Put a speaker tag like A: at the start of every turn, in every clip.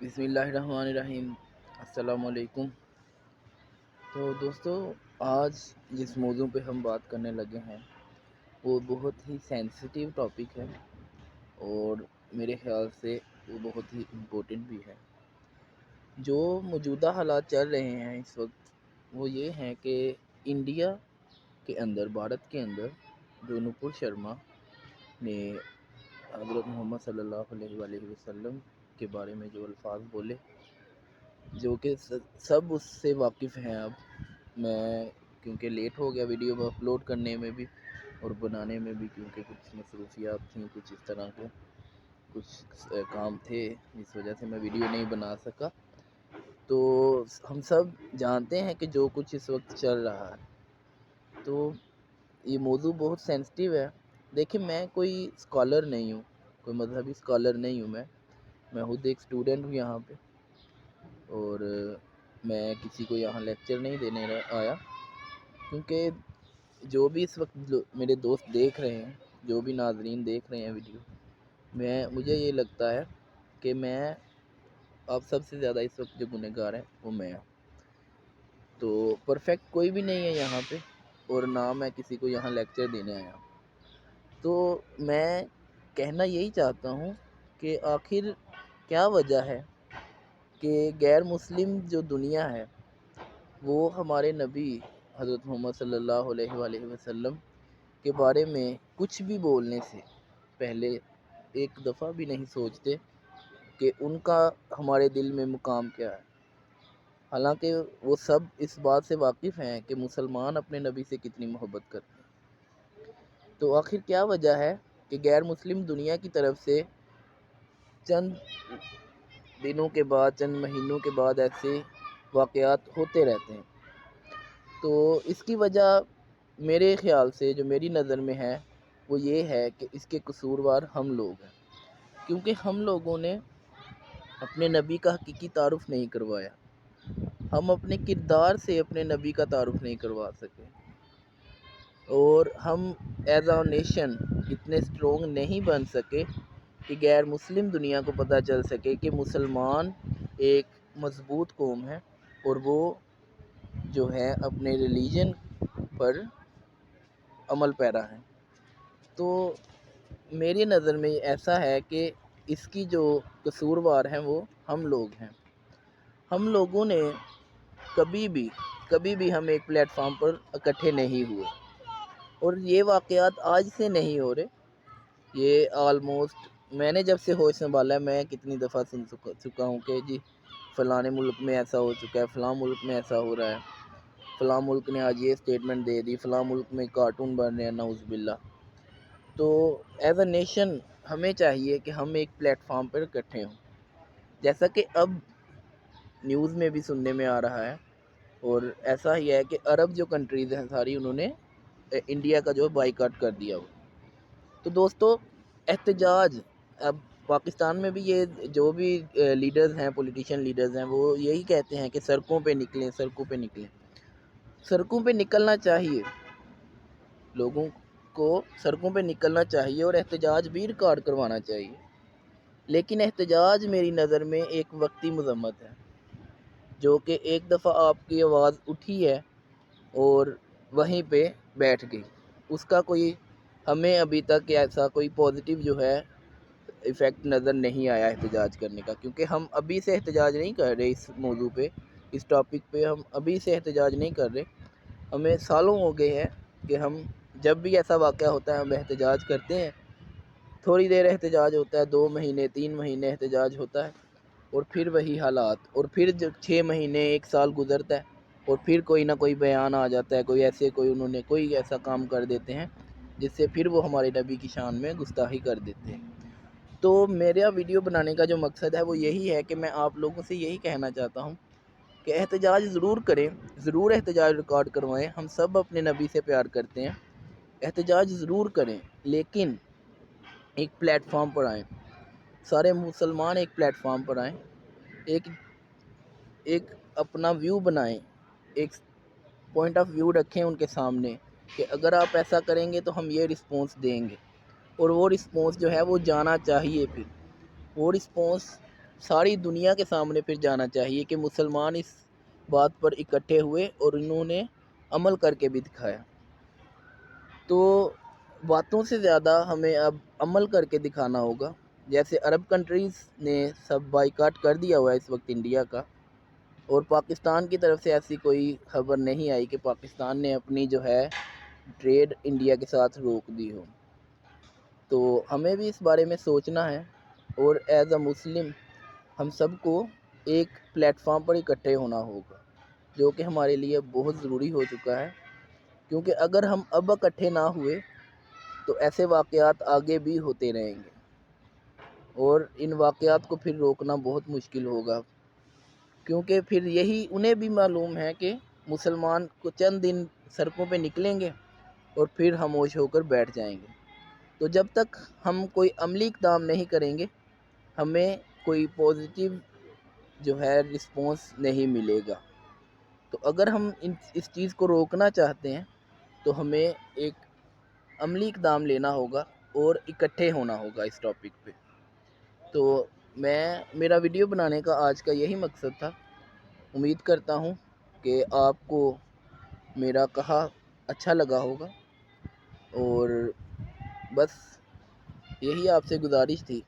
A: بسم اللہ الرحمن الرحیم۔ السلام علیکم۔ تو دوستو، آج جس موضوع پہ ہم بات کرنے لگے ہیں وہ بہت ہی سینسیٹیو ٹاپک ہے، اور میرے خیال سے وہ بہت ہی امپورٹنٹ بھی ہے۔ جو موجودہ حالات چل رہے ہیں اس وقت وہ یہ ہیں کہ انڈیا کے اندر، بھارت کے اندر، جو نپر شرما نے حضرت محمد صلی اللہ علیہ وآلہ وسلم کے بارے میں جو الفاظ بولے، جو کہ سب اس سے واقف ہیں۔ اب میں کیونکہ لیٹ ہو گیا ویڈیو اپلوڈ کرنے میں بھی اور بنانے میں بھی، کیونکہ کچھ مصروفیات تھیں، کچھ اس طرح کے کچھ کام تھے جس وجہ سے میں ویڈیو نہیں بنا سکا۔ تو ہم سب جانتے ہیں کہ جو کچھ اس وقت چل رہا ہے، تو یہ موضوع بہت سینسٹیو ہے۔ دیکھیں، میں کوئی اسکالر نہیں ہوں، کوئی مذہبی اسکالر نہیں ہوں، میں خود ایک اسٹوڈنٹ ہوں یہاں پہ، اور میں کسی کو یہاں لیکچر نہیں دینے آیا، کیونکہ جو بھی اس وقت میرے دوست دیکھ رہے ہیں، جو بھی ناظرین دیکھ رہے ہیں ویڈیو، مجھے یہ لگتا ہے کہ میں آپ سب سے زیادہ اس وقت جو گنہگار ہے وہ میں ہوں۔ تو پرفیکٹ کوئی بھی نہیں ہے یہاں پہ، اور نہ میں کسی کو یہاں لیکچر دینے آیا ہوں۔ تو میں کہنا یہی چاہتا ہوں کہ آخر کیا وجہ ہے کہ غیر مسلم جو دنیا ہے وہ ہمارے نبی حضرت محمد صلی اللہ علیہ وآلہ وسلم کے بارے میں کچھ بھی بولنے سے پہلے ایک دفعہ بھی نہیں سوچتے کہ ان کا ہمارے دل میں مقام کیا ہے، حالانکہ وہ سب اس بات سے واقف ہیں کہ مسلمان اپنے نبی سے کتنی محبت کرتے ہیں۔ تو آخر کیا وجہ ہے کہ غیر مسلم دنیا کی طرف سے چند دنوں کے بعد، چند مہینوں کے بعد ایسے واقعات ہوتے رہتے ہیں؟ تو اس کی وجہ میرے خیال سے، جو میری نظر میں ہے، وہ یہ ہے کہ اس کے قصوروار ہم لوگ ہیں، کیونکہ ہم لوگوں نے اپنے نبی کا حقیقی تعارف نہیں کروایا، ہم اپنے کردار سے اپنے نبی کا تعارف نہیں کروا سکے، اور ہم ایز اے نیشن اتنے اسٹرونگ نہیں بن سکے کہ غیر مسلم دنیا کو پتہ چل سکے کہ مسلمان ایک مضبوط قوم ہے، اور وہ جو ہے اپنے ریلیجن پر عمل پیرا ہیں۔ تو میری نظر میں ایسا ہے کہ اس کی جو قصوروار ہیں وہ ہم لوگ ہیں۔ ہم لوگوں نے کبھی بھی ہم ایک پلیٹ فارم پر اکٹھے نہیں ہوئے، اور یہ واقعات آج سے نہیں ہو رہے، یہ آلموسٹ میں نے جب سے ہوش سنبھالا ہے میں کتنی دفعہ سن چکا ہوں کہ جی فلاں ملک میں ایسا ہو چکا ہے، فلاں ملک میں ایسا ہو رہا ہے، فلاں ملک نے آج یہ سٹیٹمنٹ دے دی، فلاں ملک میں کارٹون بن رہے ہیں، نعوذ باللہ۔ تو ایز اے نیشن ہمیں چاہیے کہ ہم ایک پلیٹ فارم پر اکٹھے ہوں، جیسا کہ اب نیوز میں بھی سننے میں آ رہا ہے، اور ایسا ہی ہے کہ عرب جو کنٹریز ہیں ساری، انہوں نے انڈیا کا جو بائیکاٹ کر دیا ہو۔ تو دوستو، احتجاج اب پاکستان میں بھی یہ جو بھی لیڈرز ہیں، پولیٹیشین لیڈرز ہیں، وہ یہی کہتے ہیں کہ سڑکوں پہ نکلیں، سڑکوں پہ نکلیں۔ سڑکوں پہ نکلنا چاہیے، لوگوں کو سڑکوں پہ نکلنا چاہیے، اور احتجاج بھی ریکارڈ کروانا چاہیے، لیکن احتجاج میری نظر میں ایک وقتی مذمت ہے، جو کہ ایک دفعہ آپ کی آواز اٹھی ہے اور وہیں پہ بیٹھ گئی، اس کا کوئی ہمیں ابھی تک ایسا کوئی پازیٹیو جو ہے ایفیکٹ نظر نہیں آیا احتجاج کرنے کا، کیونکہ ہم ابھی سے احتجاج نہیں کر رہے اس موضوع پہ، اس ٹاپک پہ ہم ابھی سے احتجاج نہیں کر رہے، ہمیں سالوں ہو گئے ہیں کہ ہم جب بھی ایسا واقعہ ہوتا ہے ہم احتجاج کرتے ہیں، تھوڑی دیر احتجاج ہوتا ہے، 2 مہینے 3 مہینے احتجاج ہوتا ہے، اور پھر وہی حالات، اور پھر جب 6 مہینے 1 سال گزرتا ہے، اور پھر کوئی نہ کوئی بیان آ جاتا ہے، انہوں نے کوئی ایسا کام کر دیتے ہیں جس سے پھر وہ ہمارے نبی کی شان میں گستاخی کر دیتے ہیں۔ تو میرا ویڈیو بنانے کا جو مقصد ہے وہ یہی ہے کہ میں آپ لوگوں سے یہی کہنا چاہتا ہوں کہ احتجاج ضرور کریں، ضرور احتجاج ریکارڈ کروائیں، ہم سب اپنے نبی سے پیار کرتے ہیں، احتجاج ضرور کریں، لیکن ایک پلیٹ فارم پر آئیں، سارے مسلمان ایک پلیٹ فارم پر آئیں، ایک اپنا ویو بنائیں، ایک پوائنٹ آف ویو رکھیں ان کے سامنے کہ اگر آپ ایسا کریں گے تو ہم یہ رسپانس دیں گے، اور وہ رسپانس جو ہے وہ جانا چاہیے، پھر وہ رسپانس ساری دنیا کے سامنے پھر جانا چاہیے کہ مسلمان اس بات پر اکٹھے ہوئے اور انہوں نے عمل کر کے بھی دکھایا۔ تو باتوں سے زیادہ ہمیں اب عمل کر کے دکھانا ہوگا۔ جیسے عرب کنٹریز نے سب بائیکاٹ کر دیا ہوا ہے اس وقت انڈیا کا، اور پاکستان کی طرف سے ایسی کوئی خبر نہیں آئی کہ پاکستان نے اپنی جو ہے ٹریڈ انڈیا کے ساتھ روک دی ہو۔ تو ہمیں بھی اس بارے میں سوچنا ہے، اور ایز اے مسلم ہم سب کو ایک پلیٹ فارم پر اکٹھے ہونا ہوگا، جو کہ ہمارے لیے بہت ضروری ہو چکا ہے، کیونکہ اگر ہم اب اکٹھے نہ ہوئے تو ایسے واقعات آگے بھی ہوتے رہیں گے، اور ان واقعات کو پھر روکنا بہت مشکل ہوگا، کیونکہ پھر یہی انہیں بھی معلوم ہے کہ مسلمان کو چند دن سڑکوں پہ نکلیں گے اور پھر خاموش ہو کر بیٹھ جائیں گے۔ تو جب تک ہم کوئی عملی اقدام نہیں کریں گے، ہمیں کوئی پازیٹیو جو ہے رسپانس نہیں ملے گا۔ تو اگر ہم اس چیز کو روکنا چاہتے ہیں تو ہمیں ایک عملی اقدام لینا ہوگا اور اکٹھے ہونا ہوگا اس ٹاپک پہ۔ تو میرا ویڈیو بنانے کا آج کا یہی مقصد تھا۔ امید کرتا ہوں کہ آپ کو میرا کہا اچھا لگا ہوگا، اور بس یہی آپ سے گزارش تھی،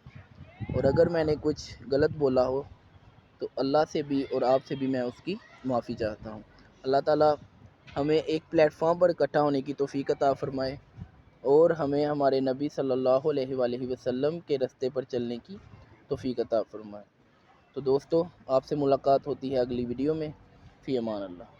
A: اور اگر میں نے کچھ غلط بولا ہو تو اللہ سے بھی اور آپ سے بھی میں اس کی معافی چاہتا ہوں۔ اللہ تعالیٰ ہمیں ایک پلیٹ فارم پر اکٹھا ہونے کی توفیق عطا فرمائے، اور ہمیں ہمارے نبی صلی اللہ علیہ وآلہ وسلم کے راستے پر چلنے کی توفیق عطا فرمائے۔ تو دوستو، آپ سے ملاقات ہوتی ہے اگلی ویڈیو میں۔ فی امان اللہ۔